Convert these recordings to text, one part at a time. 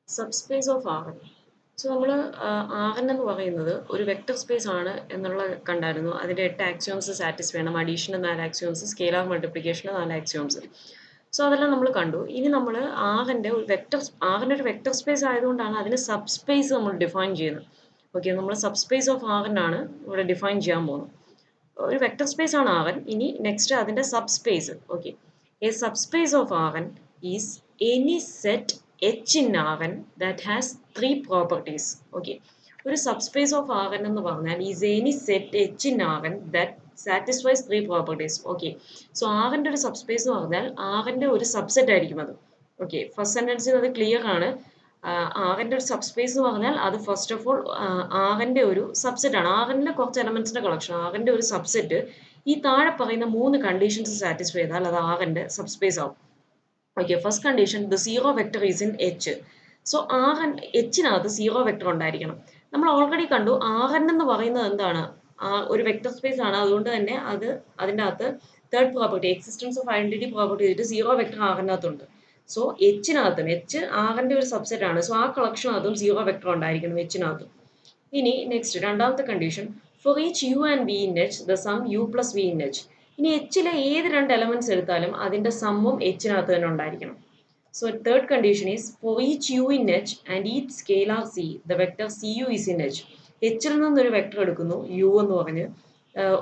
Subspace of R. So നമ്മൾ R N എന്ന് പറയുന്നത് ഒരു വെക്റ്റർ സ്പേസ് ആണ് എന്നുള്ള കണ്ടായിരുന്നു. അതിൻ്റെ 8 ആക്സിയോംസ് സാറ്റിസ്ഫൈ ചെയ്യണം. Additional 4 axioms, scalar multiplication 4 axioms. So അതെല്ലാം നമ്മൾ കണ്ടു. ഇനി നമ്മൾ ആറിൻ്റെ ഒരു വെക്റ്റർ സ്പേസ് ആയതുകൊണ്ടാണ് അതിന് സബ്സ്പേസ് നമ്മൾ ഡിഫൈൻ ചെയ്യുന്നത്. ഓക്കെ, നമ്മൾ സബ്സ്പേസ് ഓഫ് ആറിനാണ് ഇവിടെ ഡിഫൈൻ ചെയ്യാൻ പോകുന്നത്. ഒരു വെക്റ്റർ സ്പേസ് ആണ് ആർ എൻ. ഇനി നെക്സ്റ്റ് അതിൻ്റെ subspace. Okay, a subspace of R n is any set H in R n that has 3 properties. Okay, ഒരു സബ്സ്പേസ് ഓഫ് ആർ എൻ എന്ന് പറഞ്ഞാൽ is any set H in R n that satisfies 3 properties. Okay, so ആറിൻ്റെ ഒരു subspace എന്ന് പറഞ്ഞാൽ ആറിൻ്റെ ഒരു subset ആയിരിക്കും അത്. ഓക്കെ, ഫസ്റ്റ് സെൻറ്റൻസിൽ അത് ക്ലിയർ ആണ്. ആറിൻ്റെ ഒരു സബ്സ്പേസ് എന്ന് പറഞ്ഞാൽ അത് ഫസ്റ്റ് ഓഫ് ഓൾ ആറിൻ്റെ ഒരു സബ്സെറ്റ് ആണ്. ആറിൻ്റെ കുറച്ച് എലമെന്റ്സിന്റെ കളക്ഷൻ. ആറിൻ്റെ ഒരു സബ്സെറ്റ് ഈ താഴെ പറയുന്ന 3 കണ്ടീഷൻസ് സാറ്റിസ്ഫൈ ചെയ്താൽ അത് ആറിൻ്റെ സബ്സ്പേസ് ആവും. Okay, first condition the zero vector is in H. So R N എച്ചിനകത്ത് സീറോ വെക്ടർ ഉണ്ടായിരിക്കണം. നമ്മൾ ഓൾറെഡി കണ്ടു ആർ എൻ എന്ന് പറയുന്നത് എന്താണ്, ഒരു വെക്ടർ സ്പേസ് ആണ്. അതുകൊണ്ട് തന്നെ അതിൻ്റെ അകത്ത് third property existence of identity property ചെയ്തിട്ട് സീറോ വെക്ടർ ആർ എനകത്തുണ്ട്. സോ എച്ചിനകത്തും എച്ച് ആറിൻ്റെ ഒരു സബ്സെറ്റ് ആണ്. സോ ആ കളക്ഷനകത്തും സീറോ വെക്ടർ ഉണ്ടായിരിക്കണം എച്ചിനകത്തും. ഇനി നെക്സ്റ്റ് രണ്ടാമത്തെ condition for each u and v in H the sum u plus v in H. ഇനി എച്ചിലെ ഏത് 2 എലമെന്റ്സ് എടുത്താലും അതിന്റെ സമ്മും എച്ചിനകത്ത് തന്നെ ഉണ്ടായിരിക്കണം. So third condition is for each U in H and each scalar C the vector C U is in H. എച്ചിൽ നിന്നൊരു വെക്ടർ എടുക്കുന്നു യു എന്ന് പറഞ്ഞ്,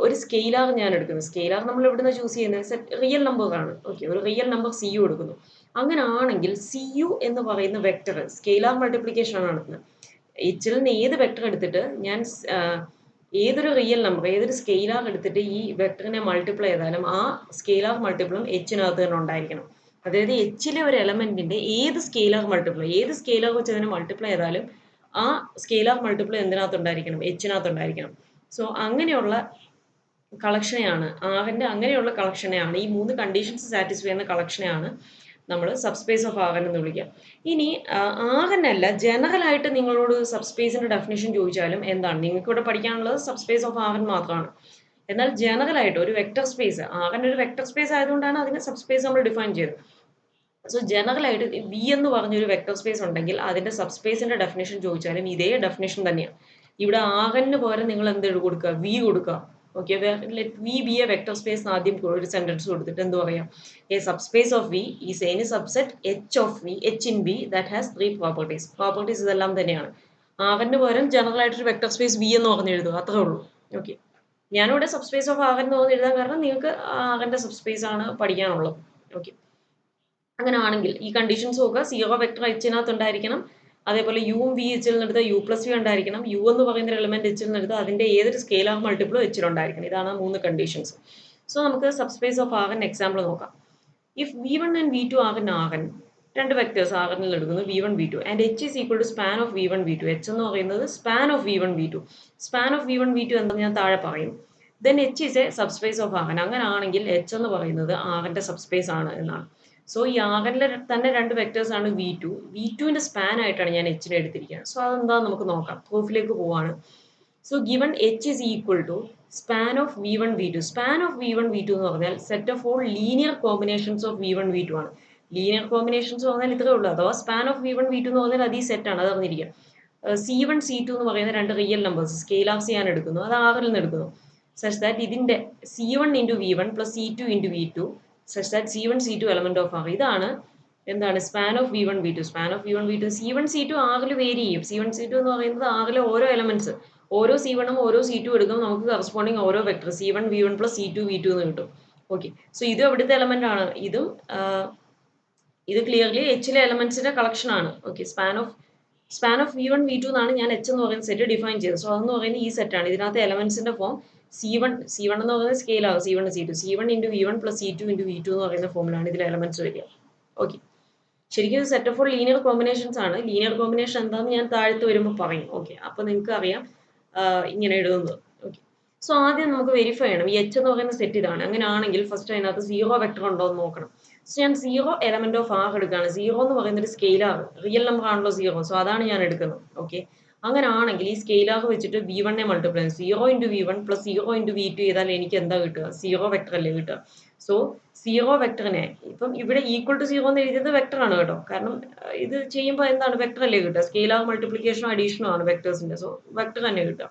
ഒരു സ്കെയിലാർ ഞാൻ എടുക്കുന്നു. സ്കെയിലാർ നമ്മൾ ഇവിടുന്ന് ചൂസ് ചെയ്യുന്നത് റിയൽ നമ്പർ ആണ്. ഓക്കെ, ഒരു റിയൽ നമ്പർ സി യു എടുക്കുന്നു. അങ്ങനെ ആണെങ്കിൽ സി യു എന്ന് പറയുന്ന വെക്ടർ സ്കെയിലാർ മൾട്ടിപ്ലിക്കേഷൻ ആണ് നടത്തുന്നത്. എച്ചിൽ നിന്ന് ഏത് വെക്ടർ എടുത്തിട്ട് ഞാൻ ഏതൊരു റിയൽ നമ്പർ ഏതൊരു സ്കെയിലാർ എടുത്തിട്ട് ഈ വെക്ടറിനെ മൾട്ടിപ്ലൈ ചെയ്താലും ആ സ്കെയിലാർ മൾട്ടിപ്പിളും എച്ചിനകത്ത് തന്നെ ഉണ്ടായിരിക്കണം. അതായത് എച്ചിലെ ഒരു എലമെന്റിന്റെ ഏത് സ്കെയിലാർ വെച്ച് അതിനെ മൾട്ടിപ്ലൈ ചെയ്താലും ആ സ്കെയിലാർ മൾട്ടിപ്പിൾ എന്തിനകത്ത് ഉണ്ടായിരിക്കണം, എച്ചിനകത്ത് ഉണ്ടായിരിക്കണം. സോ അങ്ങനെയുള്ള കളക്ഷനെയാണ് അങ്ങനെയുള്ള കളക്ഷനെയാണ് ഈ 3 കണ്ടീഷൻസ് സാറ്റിസ്ഫൈ ചെയ്യുന്ന കളക്ഷനെയാണ് നമ്മൾ സബ്സ്പേസ് ഓഫ് ആർ എൻ എന്ന് വിളിക്കുക. ഇനി ആർ എൻ അല്ല, ജനറൽ ആയിട്ട് നിങ്ങളോട് സബ്സ്പേസിന്റെ ഡെഫിനേഷൻ ചോദിച്ചാലും എന്താണ് നിങ്ങൾക്ക് ഇവിടെ പഠിക്കാനുള്ളത്, സബ്സ്പേസ് ഓഫ് ആർ എൻ മാത്രമാണ്. എന്നാൽ ജനറൽ ആയിട്ട് ഒരു വെക്ടർ സ്പേസ്, ആർ എൻ ഒരു വെക്ടർ സ്പേസ് ആയതുകൊണ്ടാണ് അതിന് സബ്സ്പേസ് നമ്മൾ ഡിഫൈൻ ചെയ്തത്. സോ ജനറൽ ആയിട്ട് വി എന്ന് പറഞ്ഞൊരു വെക്ടർ സ്പേസ് ഉണ്ടെങ്കിൽ അതിന്റെ സബ്സ്പേസിന്റെ ഡെഫിനേഷൻ ചോദിച്ചാലും ഇതേ ഡെഫിനേഷൻ തന്നെയാണ്. ഇവിടെ ആർ എൻ പോലെ നിങ്ങൾ എന്ത് കൊടുക്കുക, വി കൊടുക്കുക. Okay, let V be a vector space ആദ്യം ഒരു സെന്റൻസ് കൊടുത്തിട്ട് എന്ത് പറയാം, a subspace of V is any subset H of V H in V that has 3 properties. Properties ഇതെല്ലാം തന്നെയാണ്. ആർ എന് പകരം ജനറൽ ആയിട്ടൊരു വെക്ടർ സ്പേസ് വി എന്ന് പറഞ്ഞ് എഴുതുക, അത്രേ ഉള്ളൂ. ഓക്കെ, ഞാനിവിടെ സബ്സ്പേസ് ഓഫ് ആർ എന്ന് പറഞ്ഞ് എഴുതാൻ കാരണം നിങ്ങൾക്ക് ആറിന്റെ സബ്സ്പേസ് ആണ് പഠിക്കാനുള്ളത്. ഓക്കെ, അങ്ങനെ ആണെങ്കിൽ ഈ കണ്ടീഷൻസ് നോക്കുക. സീറോ വെക്ടർ എച്ചിനകത്ത് ഉണ്ടായിരിക്കണം. അതേപോലെ യുവും വി എച്ചിൽ നിന്നെടുത്ത് യു പ്ലസ് വി ഉണ്ടായിരിക്കണം. യു എന്ന് പറയുന്ന എലമെന്റ് എച്ചിൽ നിന്നെടുത്ത് അതിന്റെ ഏതൊരു സ്കെയിലാർ മൾട്ടിപ്പിളും എച്ചിലുണ്ടായിരിക്കണം. ഇതാണ് 3 കണ്ടീഷൻസ്. സോ നമുക്ക് subspace of R N example നോക്കാം. If V one and V two R N രണ്ട് വെക്ടേഴ്സ് ആർ എന്നിൽ എടുക്കുന്നു V one V two and H is equal to span of V one V two. H എന്ന് പറയുന്നത് span of V one V two. Span of V one V two എന്താണെന്ന് ഞാൻ താഴെ പറയും. Then H is a subspace of R N. അങ്ങനെ ആണെങ്കിൽ H എന്ന് പറയുന്നത് ആറിന്റെ സബ്സ്പേസ് ആണ് എന്നാണ്. സോ ഈ ആറിലെ തന്നെ 2 വെക്ടേഴ്സ് ആണ് വി ടു. വി ടുവിന്റെ സ്പാൻ ആയിട്ടാണ് ഞാൻ എച്ചിനെ എടുത്തിരിക്കുന്നത്. സോ അതെന്താ നമുക്ക് നോക്കാം. പ്രൂഫിലേക്ക് പോവാണ്. So given H is equal to span of V one V two. Span of V one V two എന്ന് പറഞ്ഞാൽ set of all linear combinations of V one V two ആണ്. ലീനിയർ കോമ്പിനേഷൻസ് പറഞ്ഞാൽ ഇത്രേ ഉള്ളൂ. അഥവാ span of V one V two എന്ന് പറഞ്ഞാൽ അത് ഈ സെറ്റ് ആണ്, അത് അറിഞ്ഞിരിക്കുക. സി വൺ സി ടു എന്ന് പറയുന്ന 2 റിയൽ നമ്പേഴ്സ് സ്കെയിലാർസ് ഞാൻ എടുക്കുന്നു, അത് ആറിൽ നിന്ന് എടുക്കുന്നു. സച്ച് ദാറ്റ് ഇതിന്റെ c one into v one plus c two into v two such that c one C two element of R. ഇതാണ് എന്താണ് span of V one V two. Span of V one V ടു C one C ടു ആറിൽ vary ചെയ്യും. C one C two എന്ന് പറയുന്നത് ആറിലെ ഓരോ എലമെന്റ്സ്, ഓരോ സി വണ്ണും ഓരോ സി ടു എടുക്കുമ്പോൾ നമുക്ക് കറസ്പോണ്ടിങ് ഓരോ vector c one v one plus c two v two എന്ന് കിട്ടും. ഓക്കെ, സോ ഇതും എവിടുത്തെ എലമെന്റ് ആണ്, ഇത് ക്ലിയർലി എച്ചിലെ എലമെന്റ്സിന്റെ കളക്ഷൻ ആണ്. Okay, span of V one V two എന്നാണ് ഞാൻ എച്ച് എന്ന് പറയുന്ന സെറ്റ് ഡിഫൈൻ ചെയ്തത്. സോ അതെന്ന് പറയുന്നത് ഈ സെറ്റ് ആണ്. ഇതിനകത്ത് എലമെന്റ്സിന്റെ ഫോം സി വൺ എന്ന് പറയുന്നത് സ്കെയിൽ ആവും. C one C two, C one into v one plus c two into v two എന്ന് പറയുന്ന ഫോമിലാണ് ഇതിൽ എലമെന്റ്സ് വരിക. ഓക്കെ, ശരിക്കും ഇത് set of all linear combinations ആണ്. ലീനിയർ കോമ്പിനേഷൻ എന്താണെന്ന് ഞാൻ താഴത്ത് വരുമ്പോൾ പറയും. ഓക്കെ, അപ്പൊ നിങ്ങൾക്ക് അറിയാം ഇങ്ങനെ എഴുതുന്നത്. ഓക്കെ, സോ ആദ്യം നമുക്ക് വെരിഫൈ ചെയ്യണം ഈ എച്ച് എന്ന് പറയുന്ന സെറ്റ് ഇതാണ്. അങ്ങനെയാണെങ്കിൽ ഫസ്റ്റ് അതിനകത്ത് സീറോ വെക്ടർ ഉണ്ടോ എന്ന് നോക്കണം. സോ ഞാൻ സീറോ എലമെന്റ് ഓഫ് ആർ എടുക്കുകയാണ്. സീറോ എന്ന് പറയുന്ന ഒരു സ്കെയിലാർ റിയൽ നമ്പർ ആണല്ലോ സീറോ. സോ അതാണ് ഞാൻ എടുക്കുന്നത്. ഓക്കെ, അങ്ങനെ ആണെങ്കിൽ ഈ സ്കെയിലാർ വെച്ചിട്ട് വി വണ്ണെ മൾട്ടിപ്ലൈ ചെയ്യും. Zero into v one plus zero into v two ചെയ്താൽ എനിക്ക് എന്താ കിട്ടുക, സീറോ വെക്ടർ അല്ലേ കിട്ടുക. സോ സീറോ വെക്ടറിനെ ഇപ്പം ഇവിടെ ഈക്വൽ ടു സീറോ എന്ന് എഴുതിയത് വെക്ടറാണ് കേട്ടോ. കാരണം ഇത് ചെയ്യുമ്പോൾ എന്താണ് വെക്ടർ അല്ലേ കിട്ടുക, സ്കെയിലാർ മൾട്ടിപ്ലിക്കേഷനോ അഡീഷനോ ആണ് വെക്ടേഴ്സിന്റെ. സോ വെക്ടർ തന്നെ കിട്ടുക.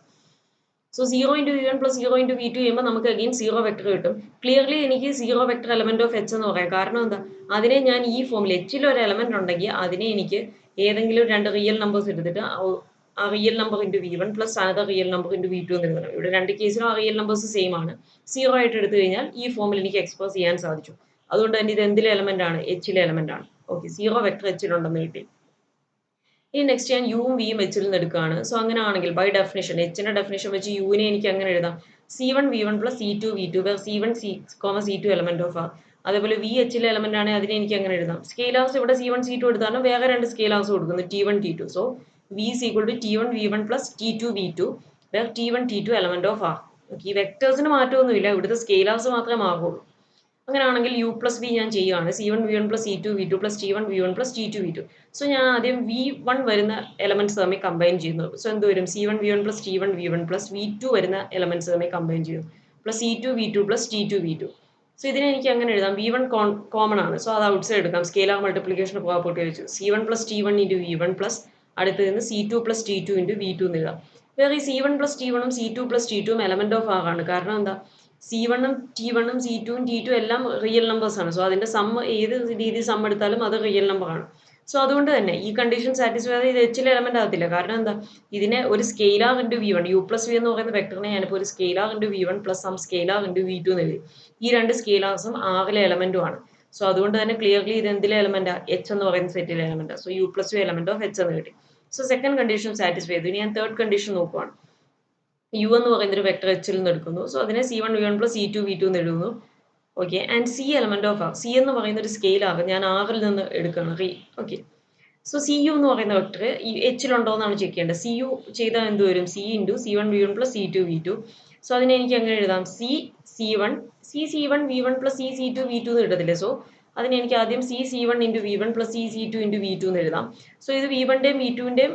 So 0 into v1 plus 0 into v2 ചെയ്യുമ്പോൾ നമുക്ക് അഗെയിൻ സീറോ വെക്ടർ കിട്ടും. ക്ലിയർലി എനിക്ക് zero vector element of H എന്ന് പറയാം. കാരണം എന്താ, അതിനെ ഞാൻ ഈ ഫോമിൽ എച്ചിൽ ഒരു എലമെന്റ് ഉണ്ടെങ്കിൽ അതിനെ എനിക്ക് ഏതെങ്കിലും രണ്ട് റിയൽ നമ്പേഴ്സ് എടുത്തിട്ട് ആ real number into v1 plus another real number into v2 എന്ന് എഴുതണം. ഇവിടെ രണ്ട് കേസിലും ആ റിയൽ നമ്പേഴ്സ് സെയിം ആണ്. സീറോ ആയിട്ട് എടുത്തു കഴിഞ്ഞാൽ ഈ ഫോമിൽ എനിക്ക് എക്സ്പ്രസ് ചെയ്യാൻ സാധിച്ചു. അതുകൊണ്ട് തന്നെ ഇത് എന്തിലെ എലമെന്റ് ആണ്, എച്ചിലെ എലമെന്റ് ആണ്. ഓക്കെ, സീറോ വെക്ടർ എച്ചിലുണ്ടെന്ന് കിട്ടി. ഇനി നെക്സ്റ്റ് ഞാൻ യുവും വിയും എച്ചിൽ നിന്ന് എടുക്കുകയാണ്. സോ അങ്ങനെ ആണെങ്കിൽ ബൈ ഡെഫിനിഷൻ എച്ചിന്റെ ഡെഫിനിഷൻ വെച്ച് യുവിനെ എനിക്ക് അങ്ങനെ എഴുതാം, C1 V1 plus C2 V2 where C1 C2 element of R. അതേപോലെ വി എച്ചിലെ എലമെന്റ് ആണെങ്കിൽ അതിനെ എനിക്ക് അങ്ങനെ എഴുതാം. സ്കെയിലാർസ് ഇവിടെ C1 C2 എടുത്താണ്, വേറെ രണ്ട് സ്കെയിലാർസ് കൊടുക്കുന്നു T1 T2. So v is equal to T1 V1 plus T2 V2 where T1 T2 element of R. ഈ വെക്ടേഴ്സിന് മാറ്റമൊന്നുമില്ല, ഇവിടുത്തെ സ്കെയിലാർസ് മാത്രമേ മാറുള്ളൂ. അങ്ങനെയാണെങ്കിൽ യു പ്ലസ് വി ഞാൻ ചെയ്യുകയാണ്, C1 V1 plus C2 V2 plus T1 V1 plus T2 V2. So ഞാൻ ആദ്യം V1 വരുന്ന എലമെന്റ്സ് തമ്മിൽ കമ്പൈൻ ചെയ്യുന്നു. സോ എന്ത് വരും, C1 V1 plus T1 V1 plus V2 വരുന്ന എലമെന്റ്സ് തമ്മിൽ കമ്പൈൻ ചെയ്യുന്നു, plus C2 V2 plus T2 V2. So ഇതിനെ എനിക്ക് അങ്ങനെ എഴുതാം, V1 കോമൺ ആണ്, സോ അത് ഔട്ട് സൈഡ് എടുക്കാം. സ്കെയിലാർ മൾട്ടിപ്ലിക്കേഷൻ പ്രോപ്പർട്ടി വെച്ചു C1 plus T1 into V1 plus അടുത്ത് നിന്ന് C2 plus T2 into V2 എന്ന് എഴുതാം. വേറെ ഈ C1 പ്ലസ് T1 ഉം C2 പ്ലസ് T2 ഉം എലമെന്റ് ഓഫ് ആർ ആണ്. കാരണം എന്താ, C1ഉം T1ഉം C2ഉം T2 എല്ലാം റിയൽ നമ്പേഴ്സ് ആണ്. സോ അതിന്റെ സം ഏത് രീതി സം എടുത്താലും അത് റിയൽ നമ്പർ ആണ്. സോ അതുകൊണ്ട് തന്നെ ഈ കണ്ടീഷൻ സാറ്റിസ്ഫൈ ചെയ്ത് ഇത് എച്ചിലെ എലമെന്റ് ആകത്തില്ല. കാരണം എന്താ, ഇതിനെ ഒരു scalar into V1 u plus v എന്ന് പറയുന്ന വെക്ടറിനെ ഞാനിപ്പോൾ ഒരു scalar into V1 plus some scalar into V2 എന്ന് എഴുതി. ഈ രണ്ട് സ്കെയിലാർസും ആറിലെ എലമെന്റും ആണ്. സോ അതുകൊണ്ട് തന്നെ ക്ലിയർലി ഇത് എന്തിലെ എലമെന്റാ, എച്ച് എന്ന് പറയുന്ന സെറ്റിലെ element. So u plus v element of H എന്ന് കിട്ടി. സോ സെക്കൻഡ് കണ്ടീഷൻ സാറ്റിസ്ഫൈ ചെയ്തു. ഇനി ഞാൻ തേർഡ് കണ്ടീഷൻ നോക്കുവാണ്. യു എന്ന് പറയുന്ന ഒരു വെക്ടർ എച്ചിൽ നിന്ന് എടുക്കുന്നു. സോ അതിനെ C1 V1 plus C2 V2 എന്ന് എഴുതുന്നു. Okay, and c element of R. C എന്ന് പറയുന്ന ഒരു സ്കെയിലാർ ഞാൻ ആറിൽ നിന്ന് എടുക്കുകയാണ്. ഓക്കെ, സോ സി യു എന്ന് പറയുന്ന വെക്ടർ ഈ എച്ചിലുണ്ടോ എന്നാണ് ചെക്ക് ചെയ്യേണ്ടത്. സി യു ചെയ്താൽ എന്ത് വരും, C into C1 V1 plus C2 V2. So അതിനെ എനിക്ക് എങ്ങനെ എഴുതാം, C1 പ്ലസ് C2 V2 എന്ന് കിട്ടത്തില്ലേ. സോ അതിന് എനിക്ക് ആദ്യം C1 into V1 plus C2 into V2 എന്ന് എഴുതാം. സോ ഇത് V1ന്റെയും V2ന്റെയും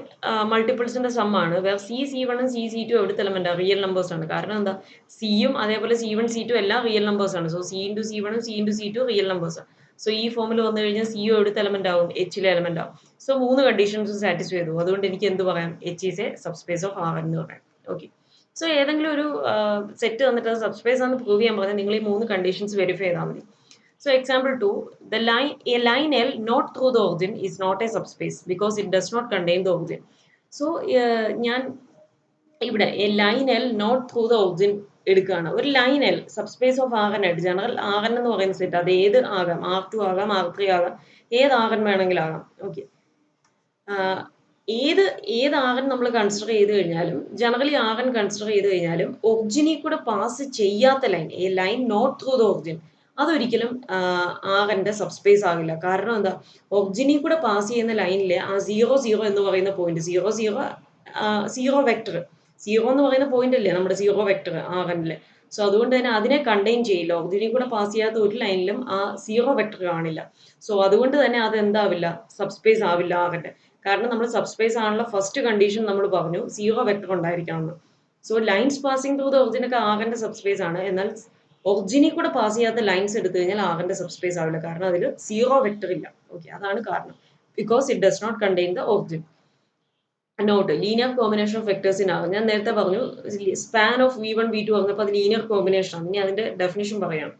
മൾട്ടിപ്പിൾസിന്റെ സം ആണ്. വേറെ C1ഉം C2 എവിടുത്തെ എലമെന്റ് റിയൽ നമ്പേഴ്സ് ആണ്. കാരണം എന്താ, സിയും അതേപോലെ C1 C2 എല്ലാം റിയൽ നമ്പേഴ്സ് ആണ്. സോ C ഇൻറ്റു C1ഉം C into C2 real numbers ആണ്. സോ ഈ ഫോമിൽ വന്നു കഴിഞ്ഞാൽ സിയു എവിടുത്തെ എലമെന്റ് ആവും, എച്ചിലെ എലമെന്റ് ആവും. സോ മൂന്ന് കണ്ടീഷൻസ് സാറ്റിസ്ഫൈ ചെയ്തു. അതുകൊണ്ട് എനിക്ക് എന്ത് പറയാം, H is a subspace of R എന്ന് പറയാം. ഓക്കെ, സോ ഏതെങ്കിലും ഒരു സെറ്റ് തന്നിട്ട് അത് സബ്സ്പേസ് ആണെന്ന് പ്രൂവ് ചെയ്യാൻ പറഞ്ഞാൽ നിങ്ങൾ ഈ മൂന്ന് കണ്ടീഷൻസ് വെരിഫൈ ചെയ്താൽ മതി. So example 2, a line L not through the origin is not a subspace because it does not contain the origin. So ഞാൻ ഇവിടെ a line L not through the origin എടുക്കുകയാണ്. ഒരു line L subspace of R n ആയിട്ട്, general R N എന്ന് പറയുന്ന set, അത് ഏത് ആകാം, R2 ആകാം, R3 ആകാം, ഏത് ആർ എൻ വേണമെങ്കിലും ആകാം. ഓക്കെ, ഏത് ആർ എൻ നമ്മൾ കൺസിഡർ ചെയ്ത് കഴിഞ്ഞാലും, ജനറലി ആർ എൻ കൺസിഡർ ചെയ്ത് കഴിഞ്ഞാലും ഒറിജിനിൽ കൂടെ പാസ് ചെയ്യാത്ത line, a line not through the origin, അതൊരിക്കലും ആർ എൻ്റെ സബ്സ്പേസ് ആകില്ല. കാരണം എന്താ, ഒറിജിനിൽ കൂടെ പാസ് ചെയ്യുന്ന ലൈനിലെ ആ 0 എന്ന് പറയുന്ന പോയിന്റ്, 0 വെക്ടർ, 0 എന്ന് പറയുന്ന പോയിന്റ് അല്ലേ നമ്മുടെ 0 വെക്ടർ ആർ എന്നിലെ. സോ അതുകൊണ്ട് തന്നെ അതിനെ കണ്ടെയ്ൻ ചെയ്യില്ല. ഒറിജിനിൽ കൂടെ പാസ് ചെയ്യാത്ത ഒരു ലൈനിലും ആ 0 വെക്ടർ കാണില്ല. സോ അതുകൊണ്ട് തന്നെ അത് എന്താവില്ല, സബ്സ്പേസ് ആവില്ല ആറിന്റെ. കാരണം നമ്മൾ സബ്സ്പേസ് ആണുള്ള ഫസ്റ്റ് കണ്ടീഷൻ നമ്മൾ പറഞ്ഞു 0 വെക്ടർ ഉണ്ടായിരിക്കണം എന്ന്. So lines passing through the ഒറിജിനൊക്കെ ആറിന്റെ സബ്സ്പേസ് ആണ്. എന്നാൽ ഒറിജിനിൽ കൂടെ പാസ് ചെയ്യാത്ത ലൈൻസ് എടുത്തു കഴിഞ്ഞാൽ ആറിന്റെ സബ്സ്പേസ് ആവില്ല. കാരണം അതിൽ 0 വെക്ടർ ഇല്ല. ഓക്കെ, അതാണ് കാരണം. Because it does not contain the origin. Not linear combination of വെക്ടേഴ്സിൻ ആകും. ഞാൻ നേരത്തെ പറഞ്ഞു സ്പാൻ ഓഫ് V1 V2 പറഞ്ഞപ്പോൾ അത് ലീനിയർ കോമ്പിനേഷൻ ആണ്. ഇനി അതിന്റെ ഡെഫിനേഷൻ പറയാം.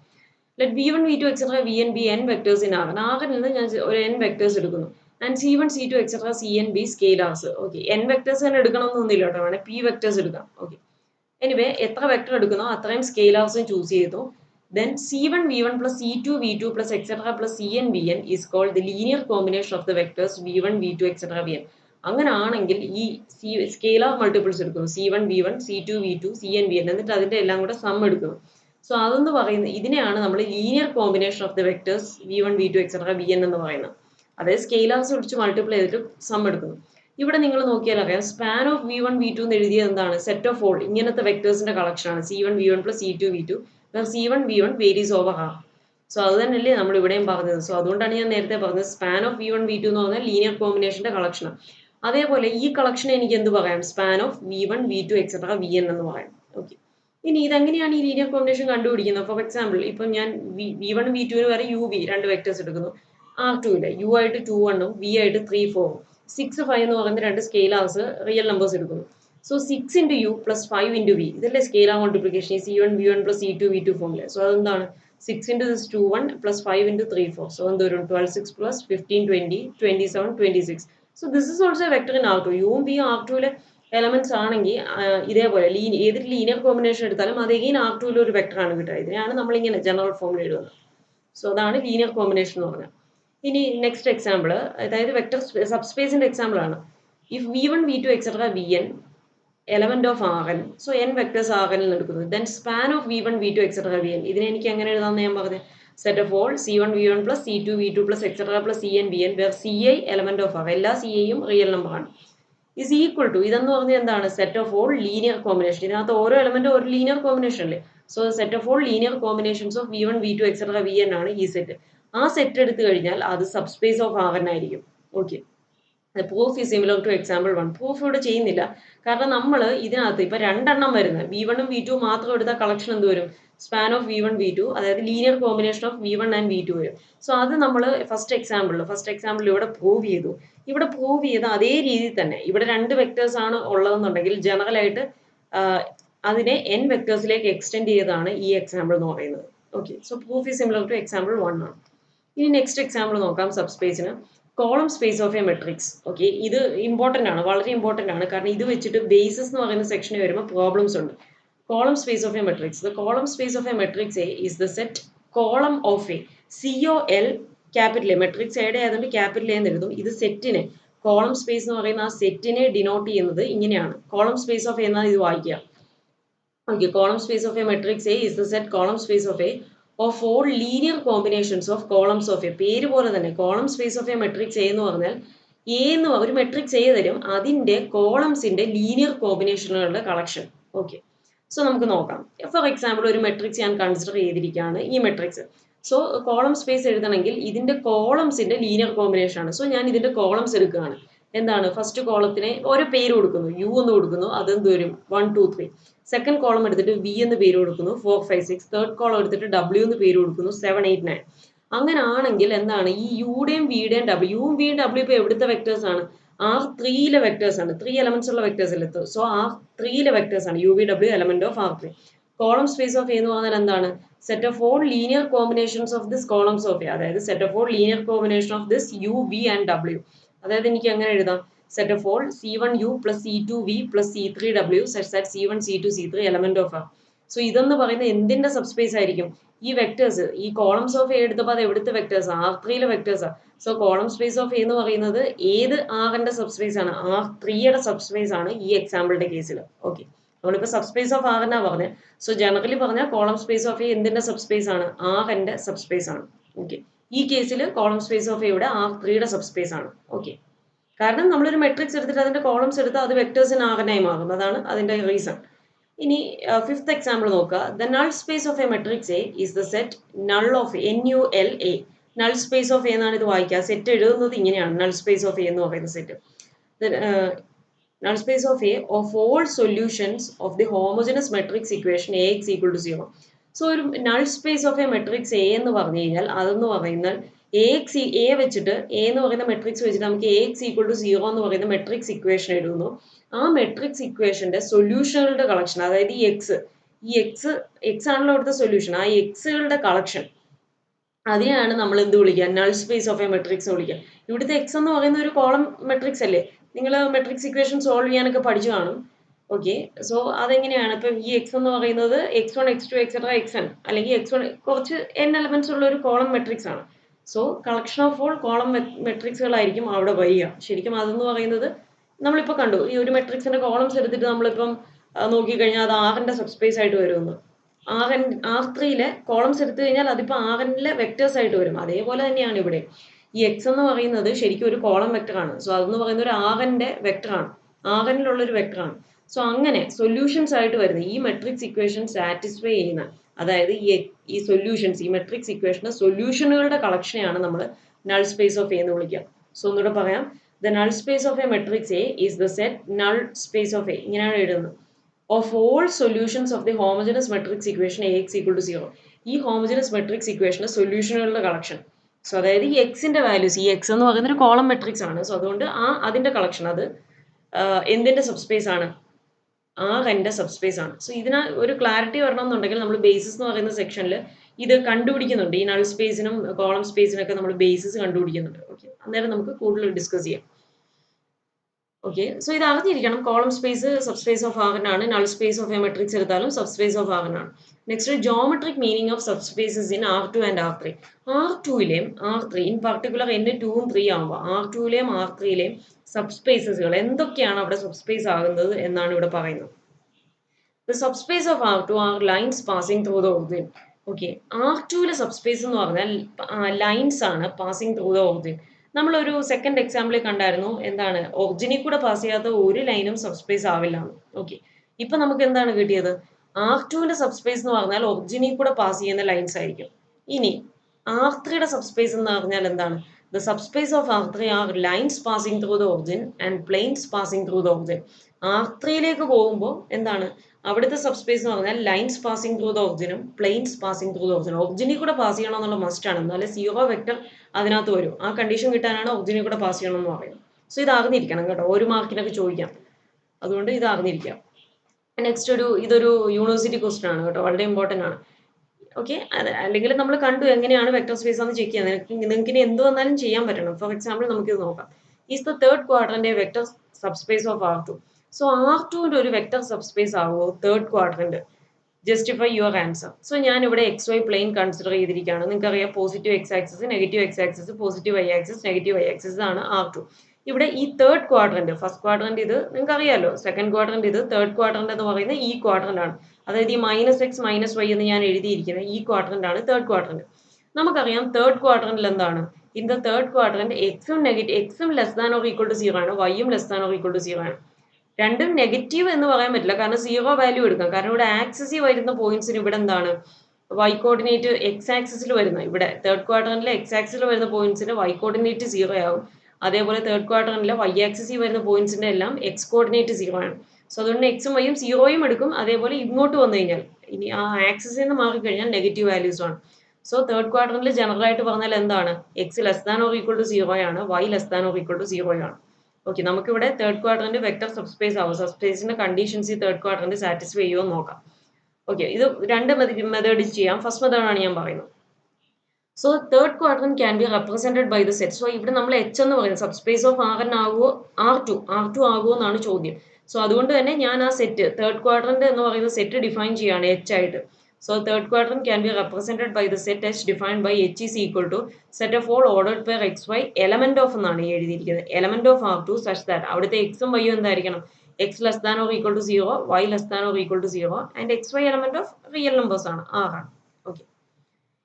Let V1 V2 etcetera Vn be n vectors in R. ആറിൽ നിന്ന് ഞാൻ ഒരു n വെക്ടേഴ്സ് എടുക്കുന്നു. And C1 C2 etcetera Cn be scalars. Okay, n vectors തന്നെ എടുക്കണമെന്നൊന്നുമില്ല കേട്ടോ, വേണേൽ p വെക്ടേഴ്സ് എടുക്കാം. ഓക്കെ, എനിവേ എത്ര വെക്ടർ എടുക്കുന്നോ അത്രയും സ്കെയിലാർസും ചൂസ് ചെയ്തു. Then C1 V1 plus C2 V2 plus etc plus Cn Vn is called the linear combination of the vectors V1 V2 etc Vn. അങ്ങനെ ആണെങ്കിൽ ഈ സ്കെയിലാർ മൾട്ടിപ്പിൾസ് എടുക്കുന്നു, C1 V1 C2 V2 Cn Vn, എന്നിട്ട് അതിന്റെ എല്ലാം കൂടെ some എടുക്കുന്നു. So അതെന്ന് പറയുന്നത് ഇതിനെയാണ് നമ്മൾ linear combination of the vectors V1 V2 etc Vn എന്ന് പറയുന്നത്. അതായത് സ്കെയിലാർസ് വിളിച്ച് മൾട്ടിപ്ലൈ ചെയ്തിട്ട് സം എടുക്കുന്നു. ഇവിടെ നിങ്ങൾ നോക്കിയാൽ അറിയാം, സ്പാൻ ഓഫ് V1 V2 എന്ന് എഴുതിയത് എന്താണ്, സെറ്റ് ഓഫ് ഓൾ ഇങ്ങനത്തെ വെക്ടേഴ്സിന്റെ കളക്ഷൻ ആണ്. C1 V1 plus C2 V2 C1 V1 varies over R. So അത് തന്നെയല്ലേ നമ്മൾ ഇവിടെയും പറഞ്ഞത്. സോ അതുകൊണ്ടാണ് ഞാൻ നേരത്തെ പറഞ്ഞത് സ്പാൻ ഓഫ് V1 V2 എന്ന് പറഞ്ഞാൽ ലീനിയർ കോമ്പിനേഷന്റെ കളക്ഷൻ. അതേപോലെ ഈ കളക്ഷൻ എനിക്ക് എന്ത് പറയാം, span of V1 V2 etcetera Vn എന്ന് പറയാം. ഓക്കെ, ഇനി ഇതെങ്ങനെയാണ് ഈ ലീനിയർ കോമ്പിനേഷൻ കണ്ടുപിടിക്കുന്നത്? ഫോർ എക്സാമ്പിൾ ഇപ്പം ഞാൻ V1 V2 വരെ UV രണ്ട് വെക്ടേഴ്സ് എടുക്കുന്നു. R2 U ആയിട്ട് 2 1ഉം V ആയിട്ട് 3 4ഉം 6 5 എന്ന് പറയുന്ന രണ്ട് സ്കെയിലേഴ്സ് റിയൽ നമ്പേഴ്സ് എടുക്കുന്നു. So 6 into U plus 5 into V ഇതല്ലേ സ്കെയിലാർ മൾട്ടിപ്ലിക്കേഷൻ ഈ C1 V1 plus C2 V2 ഫോമില്. So അതെന്താണ് 6 into this 2 1 plus 5 into 3 4. So എന്ത് വരും 12 6 plus 15 20 27 26. So this is also a vector in R2. U V R2 elements ആണെങ്കിൽ ഇതേപോലെ ഏതൊരു linear combination എടുത്താലും അത് എഗെയിൻ R2 ഒരു വെക്ടർ ആണ് കിട്ടുക. ഇതിനെയാണ് നമ്മളിങ്ങനെ ജനറൽ ഫോമിൽ എഴുതുന്നത്. സോ അതാണ് ലീനിയർ കോമ്പിനേഷൻ എന്ന് പറഞ്ഞാൽ. ഇനി നെക്സ്റ്റ് എക്സാമ്പിൾ അതായത് വെക്ടർ സബ്സ്പേസിന്റെ എക്സാമ്പിൾ ആണ്. If V1 V2 etcetera Vn element of Rn so n vectors Rn ൽ എടുക്കുന്നത് then span of V1 V2 etcetera Vn ഇതിനെ എനിക്ക് എങ്ങനെ എഴുതാമെന്ന് ഞാൻ പറഞ്ഞത് set of all C1 V1 plus C2 V2 plus etcetera plus Cn Vn where Ci element of R എല്ലാ Ciയും റിയൽ നമ്പർ ആണ് is equal to ഇതെന്ന് പറഞ്ഞാൽ എന്താണ് set of all linear combination ഇതിനകത്ത് ഓരോ എലമെന്റ് ഒരു ലീനിയർ കോമ്പിനേഷൻ അല്ലേ so set of all linear combinations of V1 V2 etcetera Vn ആണ് ഈ സെറ്റ് ആ സെറ്റ് എടുത്തു കഴിഞ്ഞാൽ അത് സബ്സ്പേസ് ഓഫ് Rn ആയിരിക്കും okay proof is similar to example 1 proof ഇവിടെ ചെയ്യുന്നില്ല കാരണം നമ്മൾ ഇതിനകത്ത് ഇപ്പൊ രണ്ടെണ്ണം വരുന്നത് V1 ഉം V2 മാത്രം എടുത്ത കളക്ഷൻ എന്ത് വരും സ്പാൻ ഓഫ് V1 V2 അതായത് linear combination of V1 and V2 വരും സോ അത് നമ്മൾ ഫസ്റ്റ് എക്സാമ്പിളിൽ ഇവിടെ പ്രൂവ് ചെയ്തു ഇവിടെ പ്രൂവ് ചെയ്ത അതേ രീതിയിൽ തന്നെ ഇവിടെ രണ്ട് വെക്ടേഴ്സ് ആണ് ഉള്ളതെന്നുണ്ടെങ്കിൽ ജനറൽ ആയിട്ട് അതിനെ n വെക്ടേഴ്സിലേക്ക് എക്സ്റ്റെൻഡ് ചെയ്തതാണ് ഈ എക്സാമ്പിൾ എന്ന് പറയുന്നത് okay so proof is similar to example 1 ആണ് ഇനി നെക്സ്റ്റ് എക്സാമ്പിൾ നോക്കാം സബ്സ്പേസിന് column space of A matrix okay ഇത് ഇമ്പോർട്ടന്റ് ആണ് വളരെ ഇമ്പോർട്ടന്റ് ആണ് കാരണം ഇത് വെച്ചിട്ട് ബേസിസ് എന്ന് പറയുന്ന സെക്ഷനിൽ വരുമ്പോൾ പ്രോബ്ലംസ് ഉണ്ട് column space of A matrix the column space of A matrix A is the set column of A COL capital A matrix എയുടെ ആയതുകൊണ്ട് ക്യാപിറ്റൽ എന്ന് എഴുതും ഇത് സെറ്റിനെ കോളം സ്പേസ് എന്ന് പറയുന്ന ആ സെറ്റിനെ ഡിനോട്ട് ചെയ്യുന്നത് ഇങ്ങനെയാണ് കോളം സ്പേസ് ഓഫ് എ എന്നാൽ ഇത് വായിക്കുക okay column space of A matrix A is the set column space of A of all linear combinations of columns of A പേര് പോലെ തന്നെ column space of A matrix A എന്ന് പറഞ്ഞാൽ ഒരു matrix A തരും അതിന്റെ കോളംസിന്റെ ലീനിയർ കോമ്പിനേഷനുകളുടെ കളക്ഷൻ ഓക്കെ സോ നമുക്ക് നോക്കാം ഫോർ എക്സാമ്പിൾ ഒരു മെട്രിക്സ് ഞാൻ കൺസിഡർ ചെയ്തിരിക്കുകയാണ് ഈ മെട്രിക്സ് സോ കോളം സ്പേസ് എഴുതണമെങ്കിൽ ഇതിന്റെ കോളംസിന്റെ ലീനിയർ കോമ്പിനേഷൻ ആണ് സോ ഞാൻ ഇതിന്റെ കോളംസ് എടുക്കുകയാണ് എന്താണ് ഫസ്റ്റ് കോളത്തിന് ഒരു പേര് കൊടുക്കുന്നു യു എന്ന് കൊടുക്കുന്നു അതെന്ത് വരും 1 2 3 സെക്കൻഡ് കോളം എടുത്തിട്ട് വി എന്ന് പേര് കൊടുക്കുന്നു 4 5 6 തേർഡ് കോളം എടുത്തിട്ട് ഡബ്ല്യു എന്ന് പേര് കൊടുക്കുന്നു 7 8 9 അങ്ങനെ ആണെങ്കിൽ എന്താണ് ഈ യുടെയും വിയുടെയും ഡബ്ല്യുവും വിയും ഡബ്ല്യു ഇപ്പൊ എവിടുത്തെ വെക്ടേഴ്സ് ആണ് R3 വെക്ടേഴ്സ് ആണ് 3 എലമെന്റ്സ് ഉള്ള വെക്ടേഴ്സ് അല്ലേ സോ R3 വെക്ടേഴ്സ് ആണ് UV element of R3 column space of എന്ന് പറഞ്ഞാൽ എന്താണ് set of all linear combinations of this columns of അതായത് set of all linear combination of this UV and W അതായത് എനിക്ക് എങ്ങനെ എഴുതാം set of all C1U plus C2V plus C3W such that C1 C2 C3 element of R so ഇതെന്ന് പറയുന്ന എന്തിന്റെ subspace ആയിരിക്കും ഈ വെക്ടേഴ്സ് ഈ കോളംസ് ഓഫ് എ എടുത്തപ്പോൾ അത് എവിടുത്തെ vectors R3 vectors so column space of A എന്ന് പറയുന്നത് ഏത് ആറിന്റെ സബ്സ്പേസ് ആണ് R3യുടെ സബ്സ്പേസ് ആണ് ഈ എക്സാമ്പിളിന്റെ കേസിൽ ഓക്കെ നമ്മളിപ്പോ സബ്സ്പേസ് ഓഫ് ആർ എന്നാ പറഞ്ഞത് സോ ജനറലി പറഞ്ഞാൽ കോളം സ്പേസ് ഓഫ് എ എന്തിന്റെ സബ്സ്പേസ് ആണ് ആറിന്റെ സബ്സ്പേസ് ആണ് ഓക്കെ ഈ കേസിൽ കോളം സ്പേസ് ഓഫ് എയുടെ R3യുടെ സബ്സ്പേസ് ആണ് ഓക്കെ കാരണം നമ്മളൊരു മെട്രിക്സ് എടുത്തിട്ട് അതിന്റെ കോളംസ് എടുത്താൽ അത് വെക്ടേഴ്സിന് ആറിനായി മാറും അതാണ് അതിന്റെ റീസൺ ഇനി ഫിഫ്ത്ത് എക്സാമ്പിൾ നോക്കുക the null space of A matrix A is the set null of NULA null space of A എന്നാണ് ഇത് വായിക്കുക സെറ്റ് എഴുതുന്നത് ഇങ്ങനെയാണ് നൾ സ്പേസ് ഓഫ് എ എന്ന് പറയുന്ന set null space of A of all solutions of the homogeneous matrix equation AX equal to 0. So ഒരു null space of a matrix A എന്ന് പറഞ്ഞു കഴിഞ്ഞാൽ അതെന്ന് പറയുന്നത് A വെച്ചിട്ട് A എന്ന് പറയുന്ന മെട്രിക്സ് വെച്ചിട്ട് നമുക്ക് AX equal to 0 എന്ന് പറയുന്ന മെട്രിക്സ് ഇക്വേഷൻ എഴുതുന്നു ആ മെട്രിക്സ് ഇക്വേഷന്റെ സൊല്യൂഷനുകളുടെ കളക്ഷൻ അതായത് ഈ എക്സ് ആണല്ലോ ഇവിടുത്തെ സൊല്യൂഷൻ ആ എക്സുകളുടെ കളക്ഷൻ അതിനെയാണ് നമ്മൾ എന്ത് വിളിക്കുക null space of A matrix വിളിക്കുക ഇവിടുത്തെ എക്സ് എന്ന് പറയുന്ന ഒരു കോളം മെട്രിക്സ് അല്ലേ നിങ്ങൾ മെട്രിക്സ് ഇക്വേഷൻ സോൾവ് ചെയ്യാനൊക്കെ പഠിച്ചു കാണും ഓക്കെ സോ അതെങ്ങനെയാണ് ഇപ്പൊ ഈ എക്സ് എന്ന് പറയുന്നത് x1 x2 എക്സെട്ര xn അല്ലെങ്കിൽ x1 കുറച്ച് n എലമെന്റ്സ് ഉള്ള ഒരു കോളം മെട്രിക്സ് ആണ് so collection of all column മെട്രിക്സുകളായിരിക്കും അവിടെ വരിക ശരിക്കും അതെന്ന് പറയുന്നത് നമ്മളിപ്പോൾ കണ്ടു ഈ ഒരു മെട്രിക്സിന്റെ കോളംസ് എടുത്തിട്ട് നമ്മളിപ്പം നോക്കിക്കഴിഞ്ഞാൽ അത് ആറിന്റെ സബ്സ്പേസ് ആയിട്ട് വരുമെന്ന് R3 കോളംസ് എടുത്തു കഴിഞ്ഞാൽ അതിപ്പോൾ R വെക്ടേഴ്സ് ആയിട്ട് വരും അതേപോലെ തന്നെയാണ് ഇവിടെ ഈ എക്സ് എന്ന് പറയുന്നത് ശരിക്കും ഒരു കോളം വെക്ടർ ആണ് സോ അതെന്ന് പറയുന്ന ഒരു ആറിന്റെ വെക്ടർ ആണ് ആറിലുള്ള ഒരു വെക്ടർ ആണ് സോ അങ്ങനെ സൊല്യൂഷൻസ് ആയിട്ട് വരുന്ന ഈ മെട്രിക്സ് ഇക്വേഷൻ സാറ്റിസ്ഫൈ ചെയ്യുന്ന അതായത് ഈ സൊല്യൂഷൻസ് ഈ മെട്രിക്സ് ഇക്വേഷന്റെ സൊല്യൂഷനുകളുടെ കളക്ഷനെയാണ് നമ്മൾ നൾ സ്പേസ് ഓഫ് എ എന്ന് വിളിക്കുക സോ ഒന്നുകൂടെ പറയാം the null space of A matrix A is the set null space of A ഇങ്ങനെയാണ് എഴുതുന്നത് of all solutions of the homogeneous matrix equation Ax equal to 0. ഈ homogeneous matrix equation സൊല്യൂഷനുകളുടെ collection. So അതായത് ഈ എക്സിന്റെ values, ഈ X എന്ന് പറയുന്ന ഒരു കോളം മെട്രിക്സ് ആണ്. സോ അതുകൊണ്ട് അതിന്റെ കളക്ഷൻ അത് എന്തിന്റെ സബ്സ്പേസ് ആണ്? ന്റെ സബ്സ്പേസ് ആണ്. സോ ഇതിന് ഒരു ക്ലാരിറ്റി വരണം എന്നുണ്ടെങ്കിൽ നമ്മൾ ബേസിസ് എന്ന് പറയുന്ന സെക്ഷനിൽ ഇത് കണ്ടുപിടിക്കുന്നുണ്ട്. ഈ നൾ സ്പേസിനും കോളം സ്പേസിനൊക്കെ നമ്മൾ ബേസിസ് കണ്ടുപിടിക്കുന്നുണ്ട്. ഓക്കെ, അന്നേരം നമുക്ക് കൂടുതൽ ഡിസ്കസ് ചെയ്യാം. ഓക്കെ, സോ ഇത് അറിഞ്ഞിരിക്കണം. കോളം സ്പേസ് സബ്സ്പേസ് ഓഫ് ആണ്, null space of A matrix എടുത്താലും സബ്സ്പേസ് ഓഫ് ആണ്. Next, geometric meaning of subspaces in R2 and R3. R2ലെയും R3 in particular n 2 ഉം 3 ആകുമ്പോൾ R2ലെയും R3ലെയും സബ്സ്പേസസുകൾ എന്തൊക്കെയാണ് അവിടെ സബ്സ്പേസ് ആകുന്നത് എന്നാണ് ഇവിടെ പറയുന്നത്. The subspace of R2 are lines passing through the origin. Okay, R2ലെ സബ്സ്പേസ് എന്ന് പറഞ്ഞാൽ ലൈൻസ് ആണ് പാസിംഗ് ത്രൂ ദ ഒറിജിൻ. നമ്മളൊരു സെക്കൻഡ് എക്സാമ്പിളിൽ കണ്ടായിരുന്നു എന്താണ്, ഒറിജിനിൽ കൂടെ പാസ് ചെയ്യാത്ത ഒരു ലൈനും സബ്സ്പേസ് ആവില്ല. ഓക്കെ, ഇപ്പൊ നമുക്ക് എന്താണ് കിട്ടിയത്? R2ന്റെ സബ്സ്പേസ് എന്ന് പറഞ്ഞാൽ ഒറിജിനിൽ കൂടെ പാസ് ചെയ്യുന്ന ലൈൻസ് ആയിരിക്കും. ഇനി R3യുടെ സബ്സ്പേസ് എന്ന് പറഞ്ഞാൽ എന്താണ്? The subspace of R3 are lines passing through the origin and planes passing through the origin. R3യിലേക്ക് പോകുമ്പോൾ എന്താണ് അവിടുത്തെ സബ്സ്പേസ് എന്ന് പറഞ്ഞാൽ ലൈൻസ് പാസിംഗ് ത്രൂ ദ ഒറിജിനും പ്ലെയിൻസ് പാസിംഗ് ത്രൂ ദ ഒറിജിനും. ഒറിജിനിൽ കൂടെ പാസ് ചെയ്യണം എന്നുള്ള മസ്റ്റ് ആണ്, എന്നാലും സീറോ വെക്ടർ അതിനകത്ത് വരും. ആ കണ്ടീഷൻ കിട്ടാനാണ് ഒറിജിനിൽ കൂടെ പാസ് ചെയ്യണം എന്ന് പറയുന്നത്. സോ ഇത് അറിഞ്ഞിരിക്കണം കേട്ടോ, ഒരു മാർക്കിനൊക്കെ ചോദിക്കാം, അതുകൊണ്ട് ഇത് അറിഞ്ഞിരിക്കാം. നെക്സ്റ്റ് ഇതൊരു യൂണിവേഴ്സിറ്റി ക്വസ്റ്റൻ ആണ് കേട്ടോ, വളരെ ഇമ്പോർട്ടൻ്റ് ആണ്. ഓക്കെ, അല്ലെങ്കിൽ നമ്മൾ കണ്ടു എങ്ങനെയാണ് വെക്ടർ സ്പേസ് എന്ന് ചെക്ക് ചെയ്യാൻ. നിങ്ങൾക്ക് ഇനി എന്ത് വന്നാലും ചെയ്യാൻ പറ്റണം. ഫോർ എക്സാമ്പിൾ നമുക്കിത് നോക്കാം. Is the third quadrant vector subspace of R2. So R2ന്റെ ഒരു വെക്ടർ സബ്സ്പേസ് ആവുമോ third quadrant? Justify your answer. So ഞാൻ ഇവിടെ എക്സ് വൈ പ്ലെയിൻ കൺസിഡർ ചെയ്തിരിക്കുകയാണ്. നിങ്ങൾക്ക് അറിയാം positive x axis, negative x axis, positive y axis, negative y axis ആണ് R2. ഇവിടെ ഈ തേർഡ് ക്വാഡ്രന്റ്, ഫസ്റ്റ് ക്വാഡ്രന്റ് ഇത് നിങ്ങൾക്ക് അറിയാലോ, സെക്കൻഡ് ക്വാഡ്രന്റ് ഇത്, തേർഡ് ക്വാഡ്രന്റ് എന്ന് പറയുന്നത് ഈ ക്വാഡ്രന്റ് ആണ്. അതായത് ഈ -x -y എന്ന് ഞാൻ എഴുതിയിരിക്കുന്നത് ഈ ക്വാഡ്രന്റ് ആണ് തേർഡ് ക്വാഡ്രന്റ്. നമുക്കറിയാം തേർഡ് ക്വാഡ്രന്റിൽ എന്താണ്, ഇൻ ദ തേർഡ് ക്വാഡ്രന്റ് എക്സും less than or equal to 0 ആണ്, വൈയും less than or equal to 0 ആണ്. രണ്ടും നെഗറ്റീവ് എന്ന് പറയാൻ പറ്റില്ല, കാരണം 0 വാല്യൂ എടുക്കാം. കാരണം ഇവിടെ ആക്സിസിൽ വരുന്ന പോയിന്റ്സിന് ഇവിടെ എന്താണ് വൈ കോർഡിനേറ്റ് എക്സ് ആക്സിസിൽ വരുന്ന, ഇവിടെ തേർഡ് ക്വാഡ്രന്റിലെ എക്സ് ആക്സിസിൽ വരുന്ന പോയിന്റ്സിന് വൈ കോർഡിനേറ്റ് 0 ആവും. അതേപോലെ തേർഡ് ക്വാഡ്രന്റിലെ വൈ ആക്സിസിൽ വരുന്ന പോയിന്റ്സിന്റെ എല്ലാം എക്സ് കോർഡിനേറ്റ് 0 ആണ്. സോ അതുകൊണ്ട് എക്സും വൈയും 0യും എടുക്കും. അതേപോലെ ഇങ്ങോട്ട് വന്നു കഴിഞ്ഞാൽ ഇനി ആ ആക്സിസിൽ നിന്ന് മാറിക്കഴിഞ്ഞാൽ നെഗറ്റീവ് വാല്യൂസ് ആണ്. സോ തേർഡ് ക്വാഡ്രന്റിൽ ജനറൽ ആയിട്ട് പറഞ്ഞാൽ എന്താണ്, x less than or equal to 0 ആണ്, y less than or equal to 0 ആണ്. ഓക്കെ, നമുക്കിവിടെ തേർഡ് ക്വാഡ്രന്റ് വെക്ടർ സബ്സ്പേസ് ആവും. സബ്സ്പേസിന്റെ കണ്ടീഷൻസ് ഈ തേർഡ് ക്വാഡ്രന്റ് സാറ്റിസ്ഫൈ ചെയ്യുമോ എന്ന് നോക്കാം. ഓക്കെ, ഇത് രണ്ട് മെത്തേഡ് ചെയ്യാം. ഫസ്റ്റ് മെത്തേഡാണ് ഞാൻ പറയുന്നത്. So third quadrant can be represented by the set. So ഇവിടെ നമ്മൾ എച്ച് എന്ന് പറയുന്നത് സബ്സ്പേസ് ഓഫ് ആർ ആകുമോ, R2 ആകുമോ എന്നാണ് ചോദ്യം. സോ അതുകൊണ്ട് തന്നെ ഞാൻ ആ സെറ്റ് തേർഡ് ക്വാഡ്രന്റ് എന്ന് പറയുന്ന സെറ്റ് ഡിഫൈൻ ചെയ്യാണ് എച്ച് ആയിട്ട്. So third quadrant can be represented by the set H defined by H is equal to set of all ordered pair xy element of എന്നാണ് എഴുതിയിരിക്കുന്നത്, element of R2 such that അവിടുത്തെ എക്സും വൈയും എന്തായിരിക്കണം, x less than or equal to 0, y less than or equal to 0 and x y element of real numbers ആണ്, ആണ്. Okay,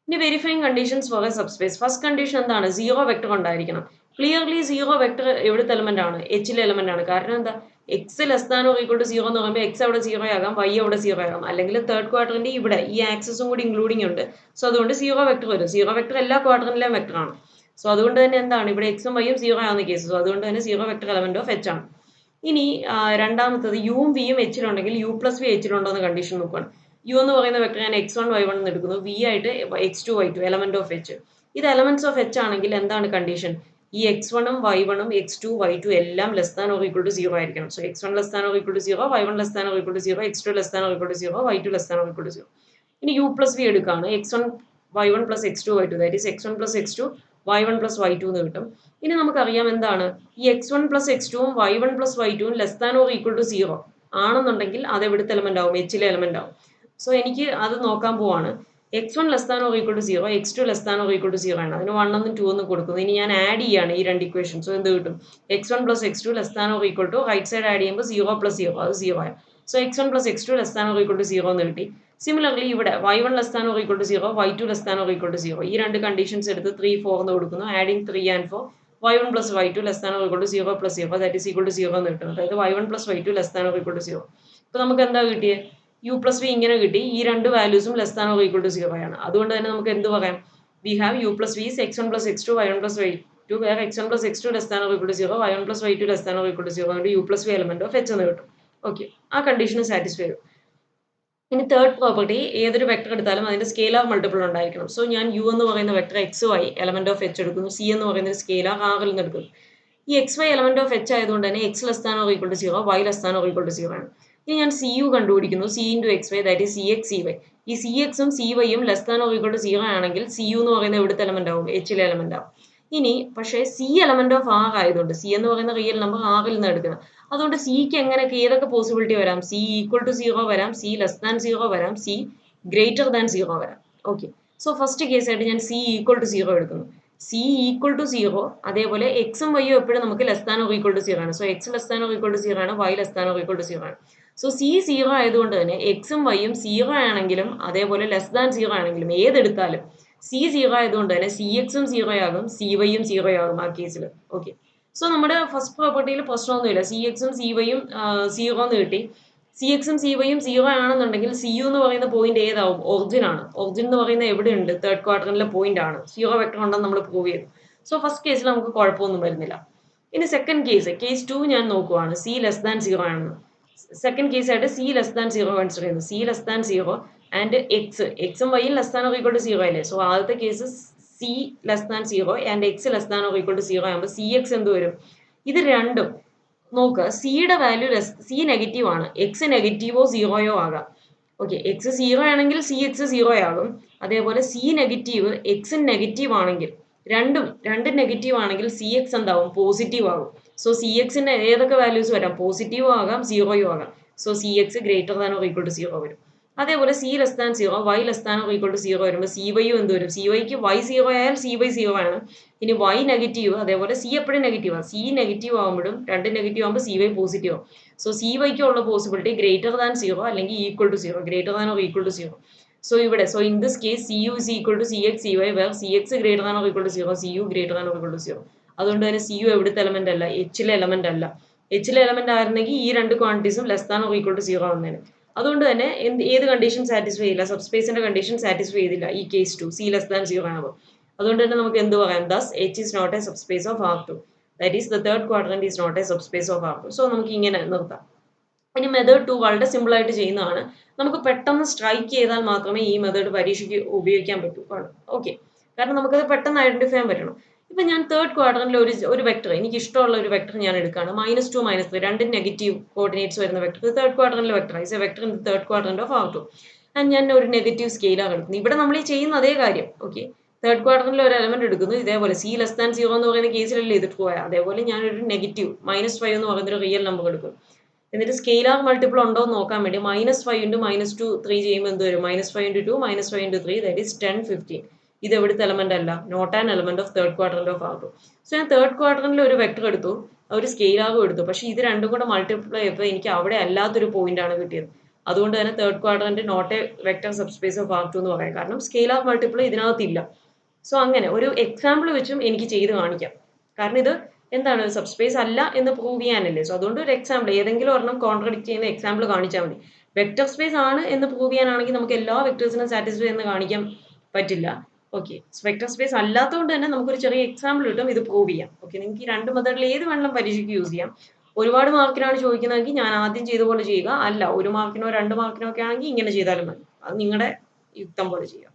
ഇനി verifying conditions for a subspace. First condition എന്താണ്, 0 vector ഉണ്ടായിരിക്കണം. Clearly 0 vector എവിടുത്തെ എലമെന്റ് ആണ്, എച്ചിലെ element ആണ്. കാരണം എന്താ, x less than or equal to 0 എന്ന് പറയുമ്പോൾ എക്സ് അവിടെ 0 ആകാം, വൈ അവിടെ 0 ആകാം, അല്ലെങ്കിൽ തേർഡ് ക്വാഡ്രന്റ് ഇവിടെ ഈ ആക്സസും കൂടി ഇൻക്ലൂഡിംഗ് ഉണ്ട്. സോ അതുകൊണ്ട് 0 വെക്ടർ വരും. 0 വെക്ടർ എല്ലാ ക്വാഡ്രന്റിലെയും വെക്ടർ ആണ്. സോ അതുകൊണ്ട് തന്നെ എന്താണ്, ഇവിടെ എക്സും വൈയും 0 ആവുന്ന കേസ്. സോ അതുകൊണ്ട് തന്നെ 0 വെക്ടർ എലമെന്റ് ഓഫ് എച്ച് ആണ്. ഇനി രണ്ടാമത്തത് യുവും വിയും എച്ചിലുണ്ടെങ്കിൽ യു പ്ലസ് വി എച്ചിലുണ്ടോ എന്ന് കണ്ടീഷൻ നോക്കുകയാണ്. യു എന്ന് പറയുന്ന വെക്ടർ ഞാൻ x1 y1 എന്ന് എടുക്കുന്നു, വി ആയിട്ട് x2 y2 element of H. ഇത് എലമെന്റ്സ് ഓഫ് എച്ച് ആണെങ്കിൽ എന്താണ് കണ്ടീഷൻ, ഈ x1ഉം y1ഉം x2 y2 എല്ലാം less than or equal to 0 ആയിരിക്കണം. So x1 less than or equal to 0, y1 less than or equal to 0, x2 less than or equal to 0, y2 less than or equal to 0. ഇനി u plus v എടുക്കുകയാണ്, x1 y1 plus x2 y2, that is x1 plus x2 y1 plus y2 എന്ന് കിട്ടും. ഇനി നമുക്കറിയാം എന്താണ്, ഈ x1 plus x2ഉം y1 plus y2ഉം less than or equal to 0 ആണെന്നുണ്ടെങ്കിൽ അത് എവിടുത്തെ എലമെന്റ് ആവും, എച്ചിലെ എലമെന്റ് ആവും. സോ എനിക്ക് അത് നോക്കാൻ പോവാണ്. x1 less than or equal to 0, x2 less than or equal to 0 ആണ്. അതിന് 1 എന്നും 2 എന്നും കൊടുക്കുന്നു. ഇനി ഞാൻ ആഡ് ചെയ്യാണ് ഈ രണ്ട് ഇക്വേഷൻസ്. എന്ത് കിട്ടും, x1 plus x2 less than or equal to, right side add ചെയ്യുമ്പോൾ 0 പ്ലസ് 0, അത് 0 ആണ്. So x1 plus x2 less than or equal to 0 എന്ന് കിട്ടി. സിമിലർലി ഇവിടെ y1 less than or equal to 0, y2 less than or equal to 0. ഈ രണ്ട് conditions എടുത്ത് 3, 4 എന്ന് കൊടുക്കുന്നു. Adding 3 and 4, y1 plus y2 less than or equal to 0 plus 0, that is equal to 0 എന്ന് കിട്ടും. അതായത് y1 plus y2 less than or equal to 0. ഇപ്പൊ നമുക്ക് എന്താ കിട്ടിയത്, യു പ്ലസ് വി ഇങ്ങനെ കിട്ടി. ഈ രണ്ട് വാല്യൂസും less than or equal to 0 ആണ്. അതുകൊണ്ട് തന്നെ നമുക്ക് എന്ത് പറയാം, we have u plus v x1 plus x2 y1 plus y2 where x1 plus x2 less than or equal to 0, y1 plus y2 less than or equal to 0 അതുകൊണ്ട് u plus v element of H എന്ന് കിട്ടും. Okay, ആ കണ്ടീഷനും satisfy ചെയ്തു. ഇനി third property, ഏതൊരു vector എടുത്താലും അതിന്റെ scalar multiple ഉണ്ടായിരിക്കണം. സോ ഞാൻ യു എന്ന് പറയുന്ന vector x y element of H എടുക്കുന്നു, സി എന്ന് പറയുന്ന ഒരു സ്കെയിലാർ ആറിൽ നിന്ന് എടുക്കുന്നു. ഈ x y element of H ആയതുകൊണ്ട് തന്നെ x less than or equal to 0, y less than or equal to 0 ആണ്. ഇനി ഞാൻ സി യു കണ്ടുപിടിക്കുന്നു, c into x y, that is c x c y. ഈ സി എക്സും c വൈയും less than or equal to 0 ആണെങ്കിൽ C U എന്ന് പറയുന്ന എവിടുത്തെ എലമെന്റ് ആവും? എച്ചിലെ എലമെന്റ് ആവും. ഇനി പക്ഷേ സി എലമെന്റ് ഓഫ് ആർ ആയതുകൊണ്ട്, സി എന്ന് പറയുന്ന റിയൽ നമ്പർ ആറിൽ നിന്ന് എടുക്കണം. അതുകൊണ്ട് സിക്ക് എങ്ങനെയൊക്കെ ഏതൊക്കെ പോസിബിലിറ്റി വരാം? സി ഈക്വൽ ടു 0 വരാം, സി ലെസ് ദാൻ 0 വരാം, സി ഗ്രേറ്റർ ദാൻ 0 വരാം. ഓക്കെ, സോ ഫസ്റ്റ് കേസ് ആയിട്ട് ഞാൻ സി ഈക്വൽ ടു 0 എടുക്കുന്നു. സി ഈക്വൽ ടു 0, അതേപോലെ എക്സും വൈയും എപ്പോഴും നമുക്ക് less than or equal to 0 ആണ്. So x less than or equal to 0 ആണ്, y less than or equal to 0 ആണ്. സോ സി 0 ആയതുകൊണ്ട് തന്നെ എക്സും വൈയും 0 ആണെങ്കിലും അതേപോലെ ലെസ് ദാൻ 0 ആണെങ്കിലും ഏതെടുത്താലും സി 0 ആയതുകൊണ്ട് തന്നെ സി എക്സും 0 ആകും, സി വൈയും 0 ആകും ആ കേസിൽ. ഓക്കെ, സോ നമ്മുടെ ഫസ്റ്റ് പ്രോപ്പർട്ടിയിൽ പ്രശ്നമൊന്നുമില്ല. സി എക്സും സി വൈയും 0 എന്ന് കിട്ടി. സി എക്സും സി വൈയും 0 ആണെന്നുണ്ടെങ്കിൽ സി യു എന്ന് പറയുന്ന പോയിന്റ് ഏതാവും? ഒറിജിൻ ആണ്. ഒറിജിൻ എന്ന് പറയുന്നത് എവിടെയുണ്ട്? തേർഡ് ക്വാഡ്രന്റിലെ പോയിന്റ് ആണ്. 0 വെക്ടർ ഉണ്ടെന്ന് നമ്മൾ പ്രൂവ് ചെയ്തു. സോ ഫസ്റ്റ് കേസിൽ നമുക്ക് കുഴപ്പമൊന്നും വരുന്നില്ല. ഇനി സെക്കൻഡ് കേസ്, കേസ് 2 ഞാൻ നോക്കുവാണ്, സി ലെസ് ദാൻ 0 ആണെന്ന്. സെക്കൻഡ് കേസ് ആയിട്ട് സി ലെസ് ദാൻ 0 കൺസിഡർ ചെയ്യുന്നു. സി ലെസ് ദാൻ 0 ആൻഡ് എക്സും വൈയും less than or equal to 0 അല്ലേ? സോ ആദ്യത്തെ case c less than 0 and x less than or equal to 0 ആകുമ്പോൾ സി എക്സ് എന്ത് വരും? ഇത് രണ്ടും നോക്കുക, സിയുടെ വാല്യൂ സി നെഗറ്റീവ് ആണ്, എക്സ് നെഗറ്റീവോ സീറോയോ ആകാം. ഓക്കെ, എക്സ് 0 ആണെങ്കിൽ സി എക്സ് 0 ആകും. അതേപോലെ സി നെഗറ്റീവ് എക്സ് നെഗറ്റീവ് ആണെങ്കിൽ രണ്ടും നെഗറ്റീവ് ആണെങ്കിൽ സി എക്സ് എന്താവും? പോസിറ്റീവ് ആകും. സോ സി എക്സിന്റെ ഏതൊക്കെ വാല്യൂസ് വരാം? പോസിറ്റീവും ആകാം, സീറോയും ആകാം. So c x greater than or equal to 0 വരും. അതേപോലെ c less than 0, y less than or equal to 0 വരുമ്പോൾ സി വൈയും എന്ത് വരും? സി വൈക്ക് വൈ 0 ആയാൽ സി വൈ 0 ആണ്. ഇനി വൈ നെഗറ്റീവ്, അതേപോലെ സി എപ്പോഴും നെഗറ്റീവ് ആണ്. സി നെഗറ്റീവ് ആകുമ്പോഴും നെഗറ്റീവ് ആകുമ്പോൾ സി വൈ പോസിറ്റീവ് ആവും. സോ സി വൈക്ക് ഉള്ള പോസിബിലിറ്റി ഗ്രേറ്റർ ദാൻ 0 അല്ലെങ്കിൽ equal to 0, greater than or equal to 0. So ഇവിടെ, so in this case C U is equal to C x c Y, where C x greater than or equal to 0, C U greater than or equal to 0. അതുകൊണ്ട് തന്നെ C U എവിടുത്തെ element അല്ല? എച്ചിലെ element അല്ല. എച്ചിലെ element ആയിരുന്നെങ്കിൽ ഈ രണ്ട് ക്വാണ്ടിറ്റീസും less than or equal to 0 ആവുന്നതിന്. അതുകൊണ്ട് തന്നെ ഏത് കണ്ടീഷൻ സാറ്റിസ്ഫൈ ചെയ്യില്ല? സബ്സ്പേസിന്റെ കണ്ടീഷൻ സാറ്റിസ്ഫൈ ചെയ്തില്ല ഈ കേസ് 2, സി ലെസ് ദാൻ 0 ആകുമ്പോൾ. അതുകൊണ്ട് തന്നെ നമുക്ക് എന്ത് പറയാം? Thus H is not a subspace of R2. That is the third quadrant is not a subspace of R2. So നമുക്ക് ഇങ്ങനെ നിർത്താം. ഇനി മെത്തേഡ് 2 വളരെ സിമ്പിൾ ആയിട്ട് ചെയ്യുന്നതാണ്. നമുക്ക് പെട്ടെന്ന് സ്ട്രൈക്ക് ചെയ്താൽ മാത്രമേ ഈ മെത്തേഡ് പരീക്ഷയ്ക്ക് ഉപയോഗിക്കാൻ പറ്റൂ. ഓക്കെ, കാരണം നമുക്കത് പെട്ടെന്ന് ഐഡന്റിഫൈ ചെയ്യാൻ പറ്റണം. ഇപ്പൊ ഞാൻ തേർഡ് ക്വാഡ്രന്റിൽ ഒരു വെക്ടർ, എനിക്ക് ഇഷ്ടമുള്ള ഒരു വെക്ടർ ഞാൻ എടുക്കുകയാണ്. -2 -3 രണ്ടും നെഗറ്റീവ് കോർഡിനേറ്റ്സ് വരുന്ന വെക്ടർ, തേർഡ് ക്വാഡ്രന്റിലെ vector is a vector in the third quadrant of R2. And ഞാൻ ഒരു നെഗറ്റീവ് സ്കെയിലാർ എടുക്കുന്നു. ഇവിടെ നമ്മൾ ഈ ചെയ്യുന്ന അതേ കാര്യം. ഓക്കെ, തേർഡ് ക്വാഡ്രന്റിൽ ഒരു എലമെന്റ് എടുക്കുന്നു. ഇതേപോലെ സി ലെസ് ദാൻ 0 എന്ന് പറയുന്ന കേസിലല്ലേ ഇത് ട്രൂ ആയ, അതേപോലെ ഞാനൊരു നെഗറ്റീവ് -5 എന്ന് പറയുന്ന ഒരു റിയൽ നമ്പർ എടുക്കും. എന്നിട്ട് സ്കെയിലാർ മൾട്ടിപ്പിൾ ഉണ്ടോ എന്ന് നോക്കാൻ വേണ്ടി -5 ഇൻറ്റു -2 3 ചെയ്യുമ്പോൾ എന്ത് വരും? -5 ഇൻറ്റു 2 -5 ഇൻറ്റു 3 ദാറ്റ് ഈസ് 10 15. ഇത് എവിടുത്തെ എലമെന്റ് അല്ല? Not an element of third quadrant of R2. So ഞാൻ തേർഡ് ക്വാഡ്രന്റിൽ ഒരു വെക്ടർ എടുത്തു, ഒരു സ്കെയിലാറും എടുത്തു. പക്ഷേ ഇത് രണ്ടും കൂടെ മൾട്ടിപ്ലൈ ചെയ്തപ്പോൾ എനിക്ക് അവിടെ അല്ലാത്തൊരു പോയിന്റ് ആണ് കിട്ടിയത്. അതുകൊണ്ട് തന്നെ third quadrant not a vector subspace of R2 എന്ന് പറയാം. കാരണം സ്കെയിലാർ മൾട്ടിപ്ലൈ ഇതിനകത്തില്ല. സോ അങ്ങനെ ഒരു എക്സാമ്പിൾ വെച്ചും എനിക്ക് ചെയ്ത് കാണിക്കാം. കാരണം ഇത് എന്താണ്? സബ്സ്പേസ് അല്ല എന്ന് പ്രൂവ് ചെയ്യാനല്ലേ. സോ അതുകൊണ്ട് ഒരു എക്സാമ്പിൾ, ഏതെങ്കിലും ഒരെണ്ണം കോൺട്രഡിക്ട് ചെയ്യുന്ന എക്സാമ്പിൾ കാണിച്ചാൽ മതി. വെക്ടർ സ്പേസ് ആണ് എന്ന് പ്രൂവ് ചെയ്യാനാണെങ്കിൽ നമുക്ക് എല്ലാ വെക്ടേഴ്സിനും സാറ്റിസ്ഫൈ എന്ന് കാണിക്കാൻ പറ്റില്ല. ഓക്കെ, വെക്ടർ സ്പേസ് അല്ലാത്തതുകൊണ്ട് തന്നെ നമുക്കൊരു ചെറിയ എക്സാമ്പിൾ കിട്ടും ഇത് പ്രൂവ് ചെയ്യാം. ഓക്കെ, നിങ്ങൾക്ക് ഈ രണ്ട് മെത്തേഡിൽ ഏത് വേണമെങ്കിലും പരീക്ഷയ്ക്ക് യൂസ് ചെയ്യാം. ഒരുപാട് മാർക്കിനാണ് ചോദിക്കുന്നതെങ്കിൽ ഞാൻ ആദ്യം ചെയ്ത പോലെ ചെയ്യുക. അല്ല, 1 മാർക്കിനോ 2 മാർക്കിനോ ഒക്കെ ആണെങ്കിൽ ഇങ്ങനെ ചെയ്താലും മതി. അത് നിങ്ങളുടെ യുക്തം പോലെ ചെയ്യുക.